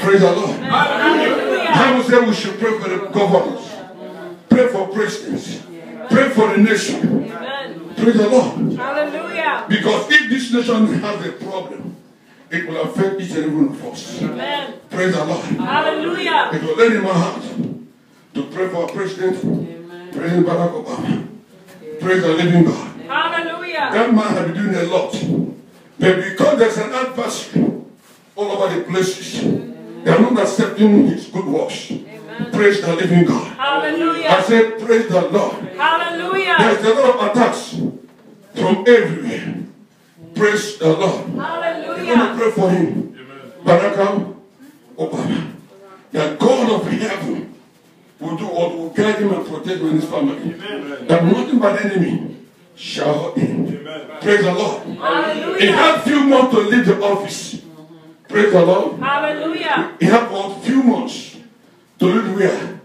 Praise the Lord. The Bible says we should pray for the governors. Pray for presidents. Pray for the nation. Praise the Lord. Hallelujah. Because if this nation has a problem, it will affect each and every one of us. Amen. Praise the Lord. Hallelujah. It will lay in my heart to pray for our president, President Barack Obama. Praise the living God. Hallelujah. That man has been doing a lot. But because there's an adversary all over the places, they are not accepting his good works. Praise the living God. Hallelujah. I said, praise the Lord. Hallelujah. There's a lot of attacks from everywhere. Praise the Lord. Hallelujah. We're going to pray for him. Barack Obama. That God of heaven will do what will guide him and protect him and his family. That nothing but enemy shall hurt him. Praise the Lord. Hallelujah. He had few months to leave the office. Praise the Lord. Hallelujah. He had about few months to leave where?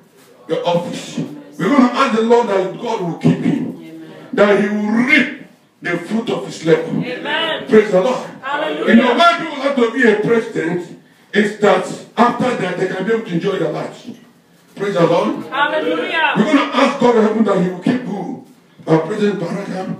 The office. We're going to ask the Lord that God will keep him. That he will reap the fruit of his labor. Amen. Praise the Lord. Hallelujah. You know, why people have to be a president is that after that they can be able to enjoy their lives. Praise the Lord. Hallelujah. We're going to ask God in heaven that he will keep who? Our President Barack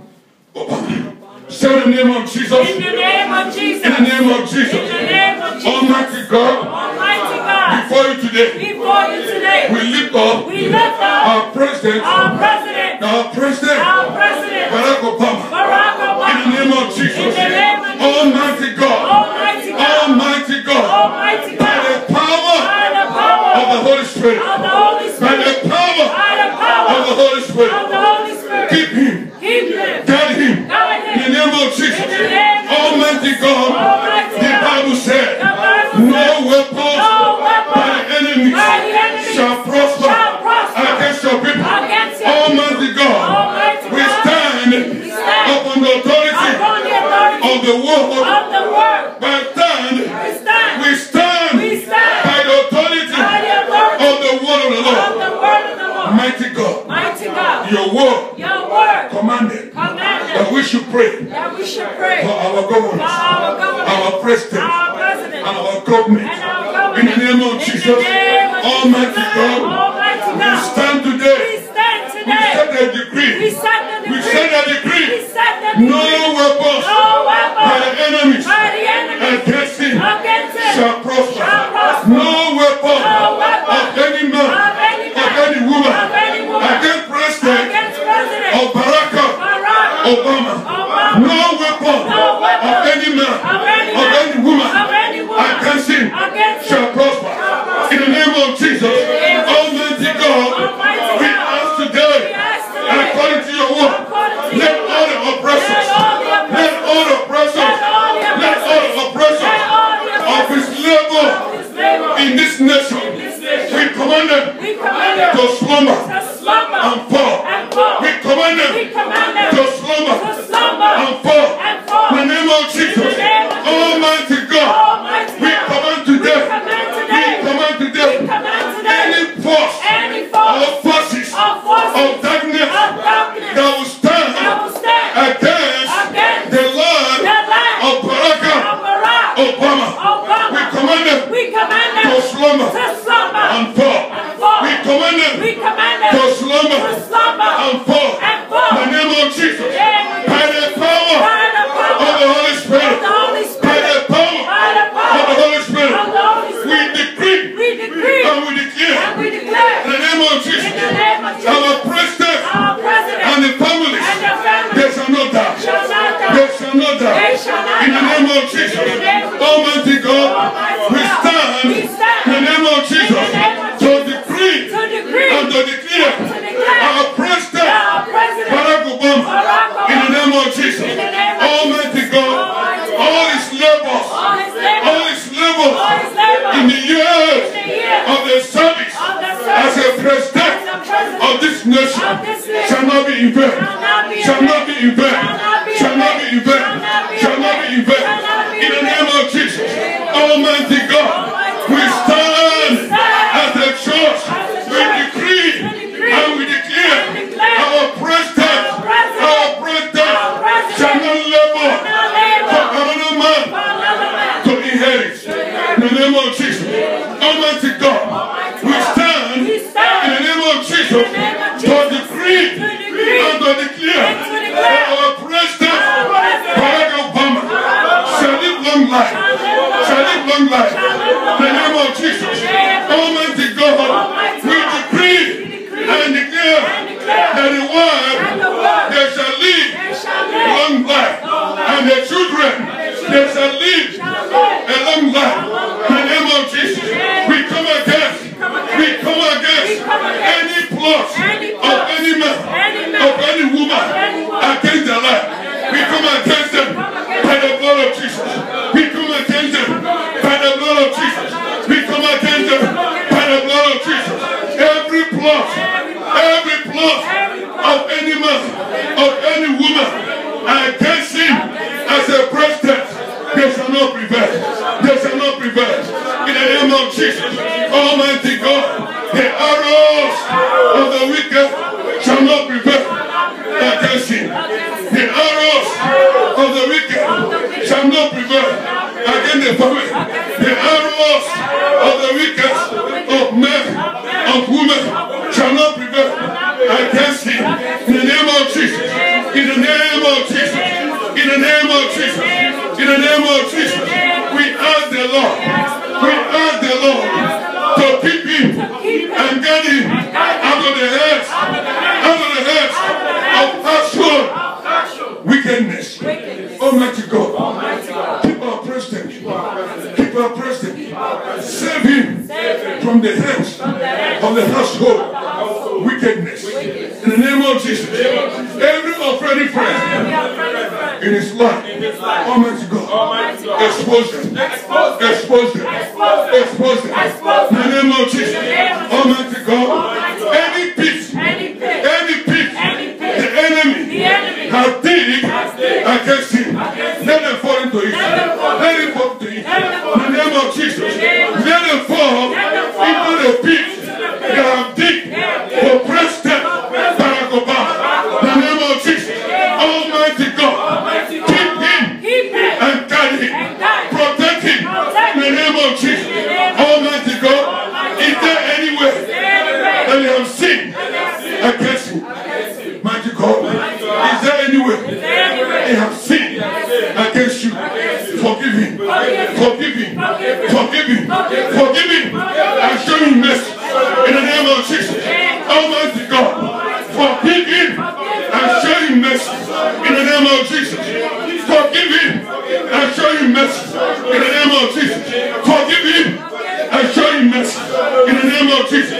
Obama. Say in the name of Jesus. In the name of Jesus. In the name of Jesus. In the name of Jesus. Almighty God. Almighty God. Before you today. Before you today. We lift up. We lift up. Our President. Our President. Our President. Our President. Barack Obama. Barack Obama. In the name of Jesus. In the name of Jesus. Almighty God. Almighty God. Almighty God. Almighty By God. the power By the power of the Holy Spirit. of the Holy By Spirit. the power By the power of the Holy Spirit. of the Holy Spirit. Keep him. Keep him. Guide him. Guide him. In the name of Jesus. In the name of Almighty God. Almighty The God. Bible said, The Bible no said, weapon no weapon by the enemies by the enemies shall prosper shall prosper against your people. against your Almighty God. Almighty We God. stand We stand upon the authority upon the authority of the word. of the word. By stand, We we stand We stand by the authority by the authority of the word of the of Lord. the word of the Lord. Mighty God, Mighty God. your word Your word commanded commanded that we should pray that we should pray for our for governors, our government, our president, our president, and our government. and our government. In the name of In the Jesus, name of Almighty Jesus. God, Almighty we God. stand We today. stand We today. set a decree. We set the We decree. set a decree. We set the No decree. weapons No weapon by the enemies by the enemy against him against him shall prosper. shall prosper. No weapon No weapon of any man, of any man, of any woman, of any woman against President against President of Barack Barack Obama. Obama. No weapon No weapon of any man, of any of man, any woman of any woman against him against shall him prosper. shall prosper. In the name of Jesus, Almighty God, Almighty we God. ask today, We ask today, according to your word, according to let your all the oppressors, let all the oppressors, let all the oppressors of his labor in this nation, we command them to slumber and fall. We command them to slumber and fall. In the name of Jesus, Almighty God, we command today, any force or forces of darkness that will stand against the land of Barack Obama, we command them to slumber and fall. We command them to slumber and fall. In the name of Jesus, by the power of the Holy Spirit, by the power of the Holy Spirit, we decree and we declare in the name of Jesus, our president and the families, they shall not die. They shall not die. In the name of Jesus, Almighty God, we stand in the name of Jesus to decree and to declare our president Barack Obama in the name of Jesus, Almighty God, all his labors in the years of the service as a president of this nation shall not be in vain, shall not be in vain, shall not be in vain, shall not be in vain. In the name of Jesus, Almighty God, we stand as a church, we decree and we declare our president shall not labor for another man to inherit. In the name of Jesus, Almighty God, we stand in the name of Jesus to decree and to declare that our President, Barack Obama, shall live long life. Shall live long life. In the name of Jesus. Almighty God, we decree and declare that the world, they shall live long life. And the children, they shall live a long life. In the name of Jesus, we come against any plot of any man, of any woman against their life. We come against them by the blood of Jesus. We come against them by the blood of Jesus. We come against them by the blood of Jesus. Every plot of any man, of any woman against him as a president, they shall not prevail. They shall not prevail. In the name of Jesus, Almighty God, the arrows of the wicked shall not prevail against him. The arrows of the wicked shall not prevail against the family. The arrows of the wicked, of men, of women, shall not prevail against him. In the name of Jesus. In the name of Jesus. In the name of Jesus. In the name of Jesus. We ask the Lord. We ask the Lord to keep him and get him out of the heads of actual wickedness. Almighty God, keep our president. Keep our president. Save him from the hands of the household wickedness. In the name of Jesus. Every offending friend in his life, Almighty God, expose them. Expose them. Expose them. In the name of Jesus. Almighty God, any pit the enemy has dig against him, let them fall into it. Let him fall into it. In the name of Jesus. Let them fall into the pit they have dig for President Barack Obama. In the name of Jesus. Almighty God, keep him and guide him. Protect him. In the name of Jesus. Almighty God, is there any way that you have sinned against him? Mighty God, is there any way they have sinned against you? Forgive him. Forgive him. Forgive him. Forgive him. And show him mercy. In the name of Jesus. Almighty God, forgive him and show him mercy. In the name of Jesus. Forgive him and show him mercy. In the name of Jesus. Forgive him and show him mercy. In the name of Jesus.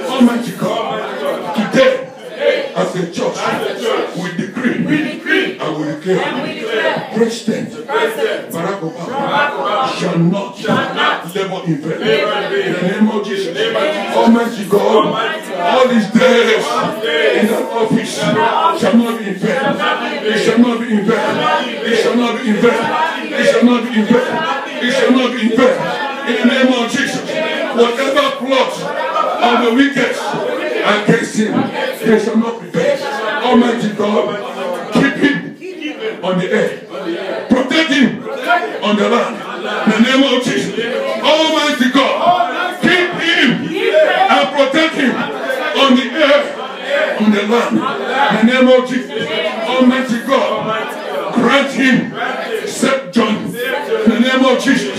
Almighty God, today, as a church, we decree and we declare President Barack Obama shall not labor in vain. In the name of Jesus. Almighty God, all his days in that office shall not be in vain. It shall not be in vain. It shall not be in vain. It shall not be in vain. It shall not be in vain. In the name of Jesus. Whatever plot of the wicked against him, they shall not prevail. Almighty God, keep him on the air. Protect him on the land. In the name of Jesus. Almighty God, keep him and protect him on the air, on the land. In the name of Jesus. Almighty God, grant him safe journey. In the name of Jesus.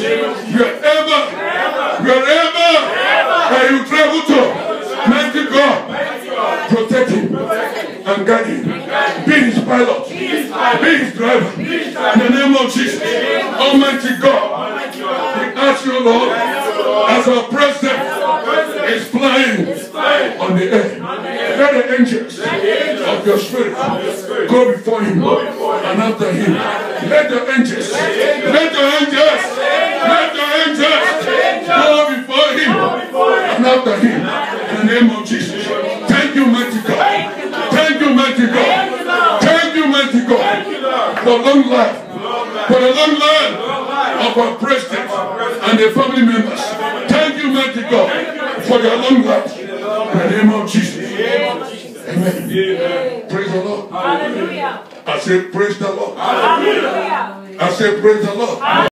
Wherever you travel to, mighty God, protect him and guide him. Be his pilot. Be his driver. In the name of Jesus. Almighty God, we ask you, Lord, as our president is flying on the air, let the angels of your spirit go before him and after him. Let the angels go before him and after him. In the name of Jesus. Thank you, mighty God. Thank you, mighty God. Thank you, mighty God, for long life, for the long life of our president and the family members. Thank you, mighty God, for their long life. In the name of Jesus. Amen. Praise the Lord. Hallelujah. I say, praise the Lord. Hallelujah. I say, praise the Lord.